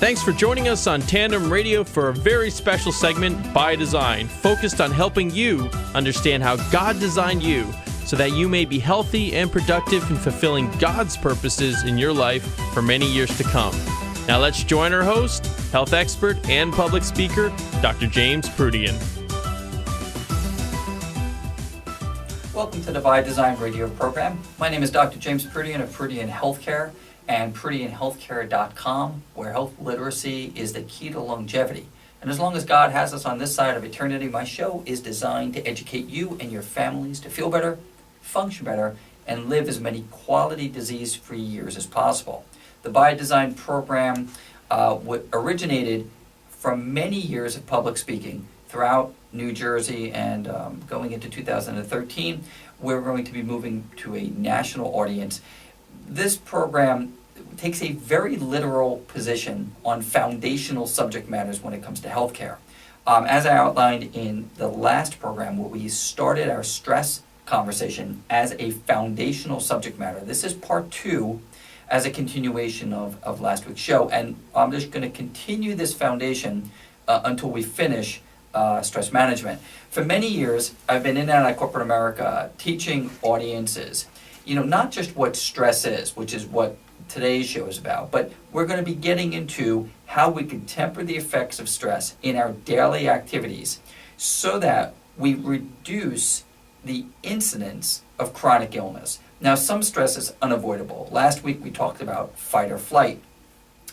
Thanks for joining us on Tandem Radio for a very special segment, By Design, focused on helping you understand how God designed you so that you may be healthy and productive in fulfilling God's purposes in your life for many years to come. Now let's join our host, health expert and public speaker, Dr. James Proodian. Welcome to the By Design radio program. My name is Dr. James Proodian of Proodian Healthcare and ProodianHealthcare.com, where health literacy is the key to longevity. And as long as God has us on this side of eternity, my show is designed to educate you and your families to feel better, function better, and live as many quality disease-free years as possible. The By Design program originated from many years of public speaking throughout New Jersey, and going into 2013, we're going to be moving to a national audience. This program takes a very literal position on foundational subject matters when it comes to healthcare. As I outlined in the last program, where we started our stress conversation as a foundational subject matter, this is part 2 as a continuation of last week's show. And I'm just going to continue this foundation until we finish stress management. For many years, I've been in and out of corporate America teaching audiences, not just what stress is, which is what today's show is about, but we're going to be getting into how we can temper the effects of stress in our daily activities so that we reduce the incidence of chronic illness. Now, some stress is unavoidable. Last week we talked about fight or flight.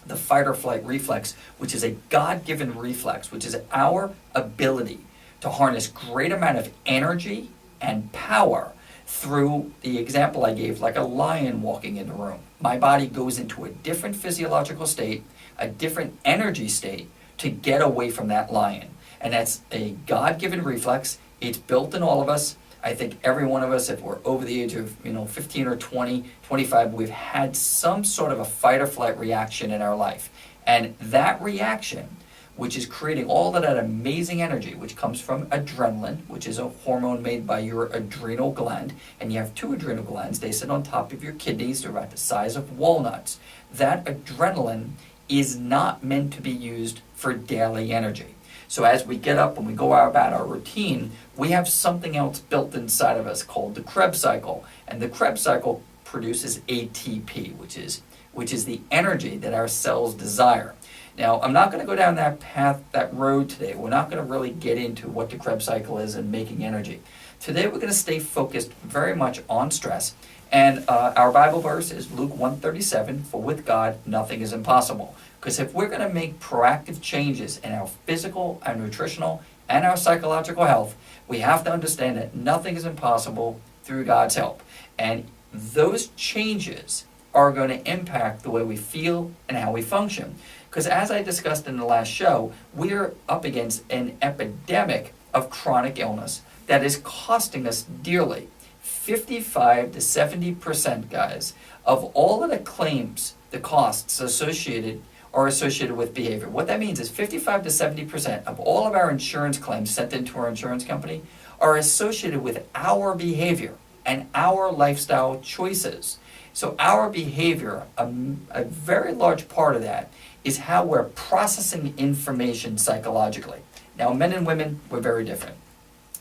The fight or flight reflex, which is a God-given reflex, which is our ability to harness great amount of energy and power through the example I gave, like a lion walking in the room. My body goes into a different physiological state, a different energy state to get away from that lion. And that's a God-given reflex. It's built in all of us. I think every one of us, if we're over the age of 15 or 20, 25, we've had some sort of a fight or flight reaction in our life. And that reaction, which is creating all of that amazing energy, which comes from adrenaline, which is a hormone made by your adrenal gland, and you have 2 adrenal glands. They sit on top of your kidneys. They're about the size of walnuts. That adrenaline is not meant to be used for daily energy. So as we get up and we go about our routine, we have something else built inside of us called the Krebs cycle. And the Krebs cycle produces ATP, which is the energy that our cells desire. Now, I'm not going to go down that path, that road today. We're not going to really get into what the Krebs cycle is and making energy. Today, we're going to stay focused very much on stress. And our Bible verse is Luke 1:37, for with God, nothing is impossible. Because if we're going to make proactive changes in our physical, our nutritional, and our psychological health, we have to understand that nothing is impossible through God's help. And those changes are going to impact the way we feel and how we function. Because as I discussed in the last show, we're up against an epidemic of chronic illness that is costing us dearly. 55 to 70%, guys, of all of the claims, the costs are associated with behavior. What that means is 55 to 70% of all of our insurance claims sent into our insurance company are associated with our behavior and our lifestyle choices. So our behavior, a very large part of that, is how we're processing information psychologically. Now, men and women, we're very different.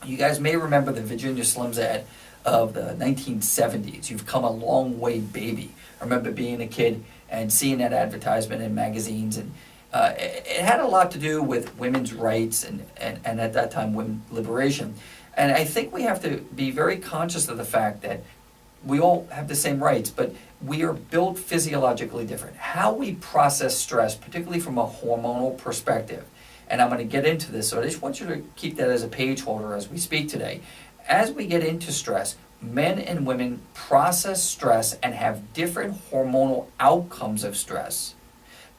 You guys may remember the Virginia Slims ad of the 1970s. You've come a long way, baby. I remember being a kid and seeing that advertisement in magazines, and it had a lot to do with women's rights and at that time, women's liberation. And I think we have to be very conscious of the fact that we all have the same rights, but we are built physiologically different. How we process stress, particularly from a hormonal perspective, and I'm going to get into this, so I just want you to keep that as a page holder as we speak today. As we get into stress, men and women process stress and have different hormonal outcomes of stress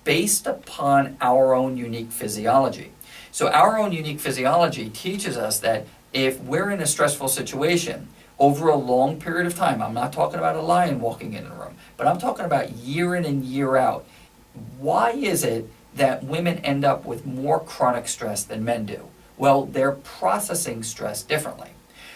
based upon our own unique physiology. So our own unique physiology teaches us that if we're in a stressful situation over a long period of time, I'm not talking about a lion walking in the room, but I'm talking about year in and year out, why is it that women end up with more chronic stress than men do? Well, they're processing stress differently.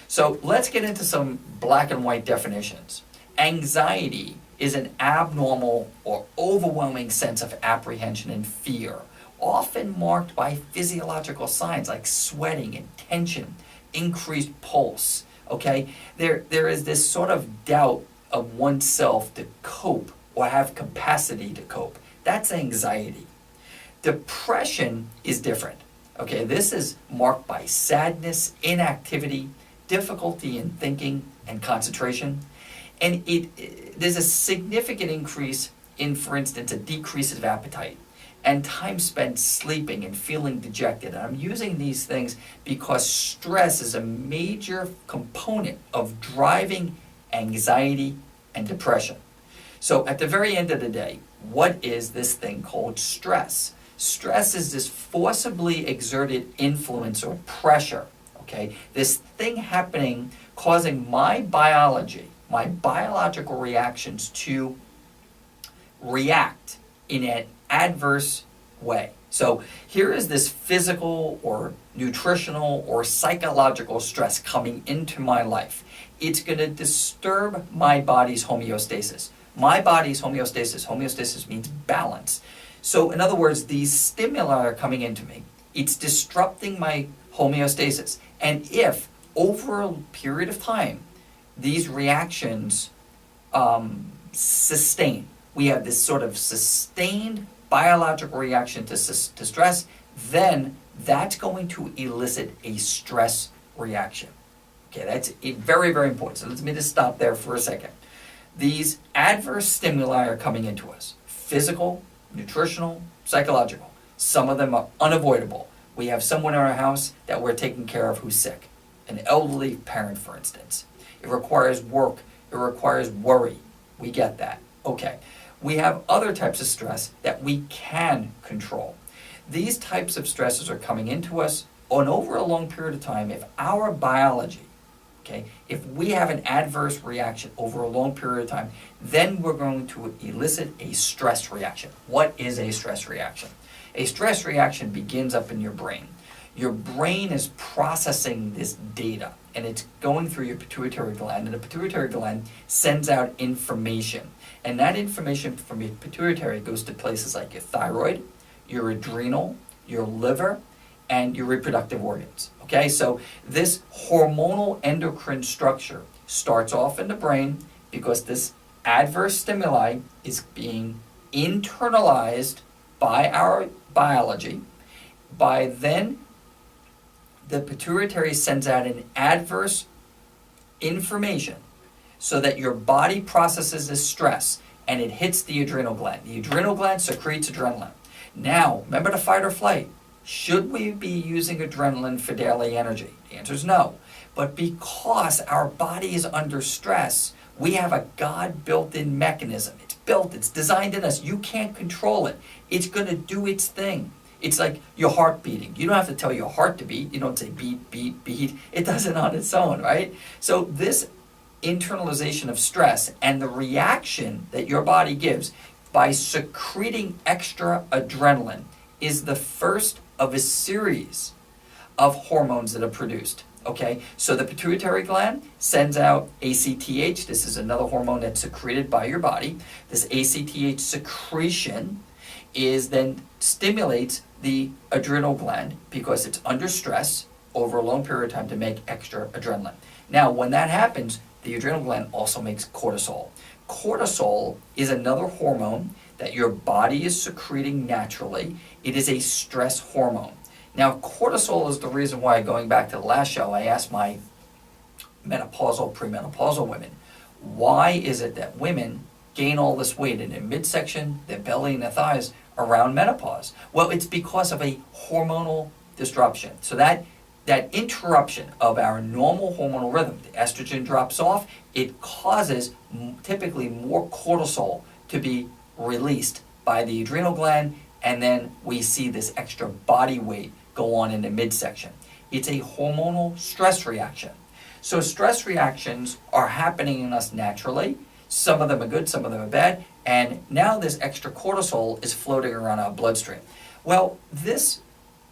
So let's get into some black and white definitions. Anxiety is an abnormal or overwhelming sense of apprehension and fear, often marked by physiological signs like sweating and tension, increased pulse, okay? There is this sort of doubt of oneself to cope or have capacity to cope. That's anxiety. Depression is different, okay? This is marked by sadness, inactivity, difficulty in thinking and concentration. And there's a significant increase in, for instance, a decrease of appetite and time spent sleeping and feeling dejected. And I'm using these things because stress is a major component of driving anxiety and depression. So at the very end of the day, what is this thing called stress? Stress is this forcibly exerted influence or pressure, okay? This thing happening causing my biology, my biological reactions to react in an adverse way. So here is this physical or nutritional or psychological stress coming into my life. It's going to disturb my body's homeostasis. My body's homeostasis means balance. So in other words, these stimuli are coming into me. It's disrupting my homeostasis. And if over a period of time, these reactions sustain, we have this sort of sustained biological reaction to stress, then that's going to elicit a stress reaction. Okay, that's very, very important. So let me just stop there for a second. These adverse stimuli are coming into us. Physical, nutritional, psychological. Some of them are unavoidable. We have someone in our house that we're taking care of who's sick. An elderly parent, for instance. It requires work. It requires worry. We get that. Okay. We have other types of stress that we can control. These types of stresses are coming into us on over a long period of time. If our biology, okay, if we have an adverse reaction over a long period of time, then we're going to elicit a stress reaction. What is a stress reaction? A stress reaction begins up in your brain. Your brain is processing this data, and it's going through your pituitary gland, and the pituitary gland sends out information. And that information from your pituitary goes to places like your thyroid, your adrenal, your liver, and your reproductive organs. Okay, so this hormonal endocrine structure starts off in the brain because this adverse stimuli is being internalized by our biology. By then, the pituitary sends out an adverse information so that your body processes this stress and it hits the adrenal gland. The adrenal gland secretes adrenaline. Now, remember the fight or flight. Should we be using adrenaline for daily energy? The answer is no. But because our body is under stress, we have a God built-in mechanism. It's built, it's designed in us. You can't control it. It's going to do its thing. It's like your heart beating. You don't have to tell your heart to beat. You don't say beat, beat, beat. It does it on its own, right? So this internalization of stress and the reaction that your body gives by secreting extra adrenaline is the first of a series of hormones that are produced. Okay, so the pituitary gland sends out ACTH. This is another hormone that's secreted by your body. This ACTH secretion then stimulates the adrenal gland because it's under stress over a long period of time to make extra adrenaline. Now, when that happens, the adrenal gland also makes cortisol. Cortisol is another hormone that your body is secreting naturally. It is a stress hormone. Now, cortisol is the reason why, going back to the last show, I asked my menopausal, premenopausal women, why is it that women gain all this weight in their midsection, their belly, and their thighs around menopause? Well, it's because of a hormonal disruption. So that interruption of our normal hormonal rhythm, the estrogen drops off, it causes typically more cortisol to be released by the adrenal gland, and then we see this extra body weight go on in the midsection. It's a hormonal stress reaction. So stress reactions are happening in us naturally. Some of them are good, some of them are bad, and now this extra cortisol is floating around our bloodstream. Well, this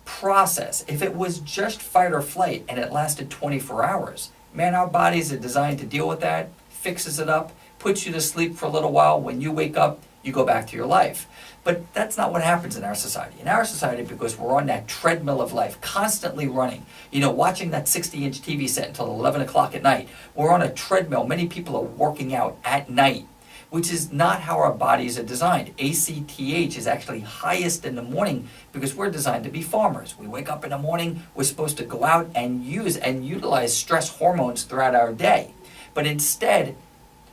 process, if it was just fight or flight and it lasted 24 hours, man, our bodies are designed to deal with that, fixes it up, puts you to sleep for a little while. When you wake up, you go back to your life. But that's not what happens in our society. In our society, because we're on that treadmill of life, constantly running, watching that 60-inch TV set until 11 o'clock at night. We're on a treadmill. Many people are working out at night, which is not how our bodies are designed. ACTH is actually highest in the morning because we're designed to be farmers. We wake up in the morning, we're supposed to go out and use and utilize stress hormones throughout our day. But instead,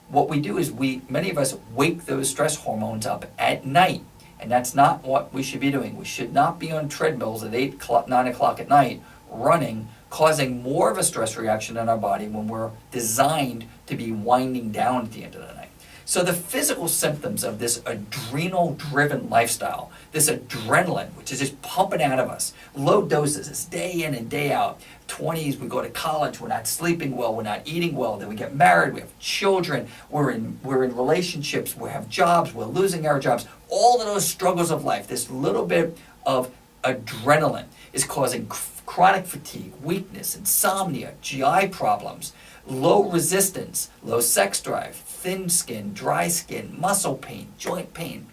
what we do is many of us wake those stress hormones up at night. And that's not what we should be doing. We should not be on treadmills at 8 o'clock, 9 o'clock at night, running, causing more of a stress reaction in our body when we're designed to be winding down at the end of the night. So the physical symptoms of this adrenal-driven lifestyle, this adrenaline, which is just pumping out of us, low doses, it's day in and day out. 20s, we go to college, we're not sleeping well, we're not eating well, then we get married, we have children, we're in relationships, we have jobs, we're losing our jobs. All of those struggles of life, this little bit of adrenaline is causing chronic fatigue, weakness, insomnia, GI problems, low resistance, low sex drive, thin skin, dry skin, muscle pain, joint pain.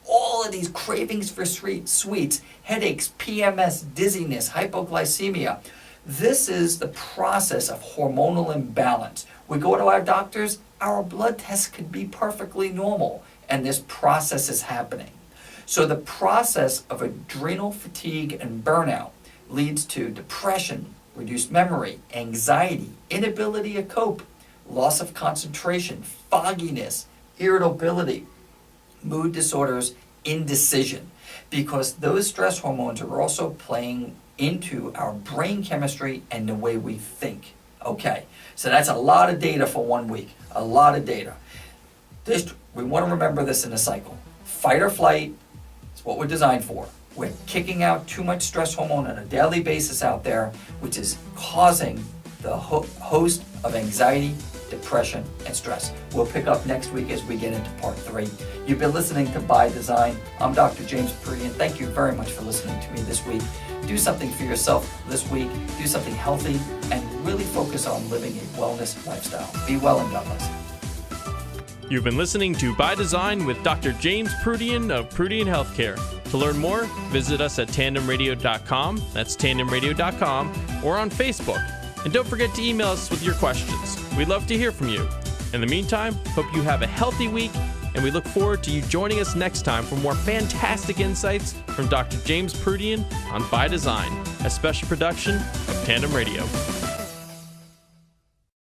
All of these cravings for sweets, headaches, PMS, dizziness, hypoglycemia. This is the process of hormonal imbalance. We go to our doctors, our blood tests could be perfectly normal, and this process is happening. So the process of adrenal fatigue and burnout leads to depression, reduced memory, anxiety, inability to cope, loss of concentration, fogginess, irritability, mood disorders, indecision, because those stress hormones are also playing into our brain chemistry and the way we think. Okay, so that's a lot of data for 1 week, a lot of data. We want to remember this in a cycle. Fight or flight is what we're designed for. We're kicking out too much stress hormone on a daily basis out there, which is causing the host of anxiety, depression, and stress. We'll pick up next week as we get into part 3. You've been listening to By Design. I'm Dr. James Proodian. Thank you very much for listening to me this week. Do something for yourself this week. Do something healthy and really focus on living a wellness lifestyle. Be well and God bless. You've been listening to By Design with Dr. James Proodian of Proodian Healthcare. To learn more, visit us at tandemradio.com, that's tandemradio.com, or on Facebook. And don't forget to email us with your questions. We'd love to hear from you. In the meantime, hope you have a healthy week, and we look forward to you joining us next time for more fantastic insights from Dr. James Proodian on By Design, a special production of Tandem Radio.